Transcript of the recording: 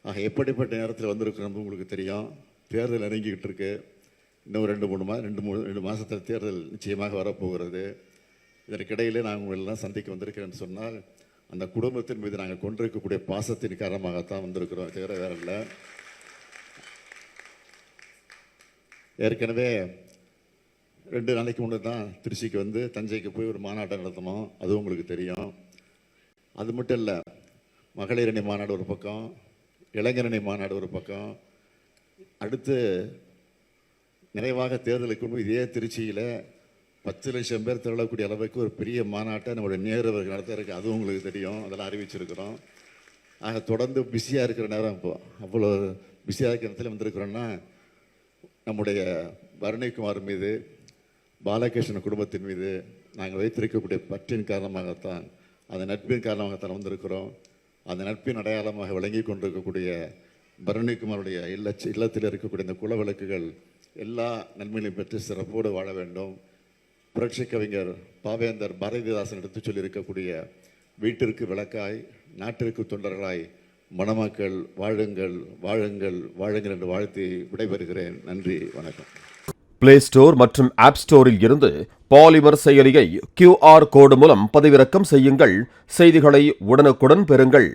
ஆக எப்படிப்பட்ட நேரத்தில் வந்திருக்கிறோம் உங்களுக்கு தெரியும். தேர்தல் நெருங்கிக்கிட்டு இருக்கு. இன்னும் ரெண்டு மாதத்தில் தேர்தல் நிச்சயமாக வரப்போகிறது. இதற்கிடையிலே நாங்கள் உங்களெல்லாம் சந்திக்க வந்திருக்கிறேன்னு சொன்னால் அந்த குடும்பத்தின் மீது நாங்கள் கொண்டிருக்கக்கூடிய பாசத்தின் காரணமாகத்தான் வந்திருக்கிறோம், தவிர வேற இல்லை. ஏற்கனவே 2 நாளைக்கு முன்னே தான் திருச்சிக்கு வந்து தஞ்சைக்கு போய் ஒரு மாநாட்டை நடத்தணும், அதுவும் உங்களுக்கு தெரியும். அது மட்டும் இல்லை, மகளிர் அணி மாநாடு ஒரு பக்கம், இளைஞரணி மாநாடு ஒரு பக்கம், அடுத்து நிறைவாக தேர்தலுக்கு முன்பு இதே திருச்சியில் 10 லட்சம் பேர் திரளக்கூடிய அளவுக்கு ஒரு பெரிய மாநாட்டை நம்முடைய நேரு அவர்கள் நடத்த இருக்கு, அதுவும் உங்களுக்கு தெரியும். அதெல்லாம் அறிவிச்சிருக்கிறோம். ஆக தொடர்ந்து பிஸியாக இருக்கிற நேரம், இப்போ அவ்வளோ பிஸியாக இருக்கிற இடத்துல வந்திருக்கிறோன்னா நம்முடைய பரணிக்குமார் மீது, பாலகிருஷ்ணன் குடும்பத்தின் மீது நாங்கள் வைத்திருக்கக்கூடிய பற்றின் காரணமாகத்தான், அந்த நட்பின் காரணமாகத்தான் வந்திருக்கிறோம். அந்த நட்பின் அடையாளமாக விளங்கி கொண்டிருக்கக்கூடிய பரணிக்குமாருடைய இல்லத்தில் இருக்கக்கூடிய இந்த குல விளக்குகள் எல்லா நன்மைகளையும் பெற்று சிறப்போடு வாழ வேண்டும். புரட்சி கவிஞர் பாவேந்தர் பாரதிதாசன் எடுத்து சொல்லியிருக்கக்கூடிய வீட்டிற்கு விளக்காய் நாட்டிற்கு தொண்டர்களாய் மணமக்கள் வாழுங்கள் வாழுங்கள் வாழுங்கள் என்று வாழ்த்தி விடைபெறுகிறேன். நன்றி, வணக்கம். பிளே ஸ்டோர் மற்றும் ஆப் ஸ்டோரில் இருந்து பாலிமர் செயலியை QR கோடு மூலம் பதிவிறக்கம் செய்யுங்கள். செய்திகளை உடனுக்குடன் பெறுங்கள்.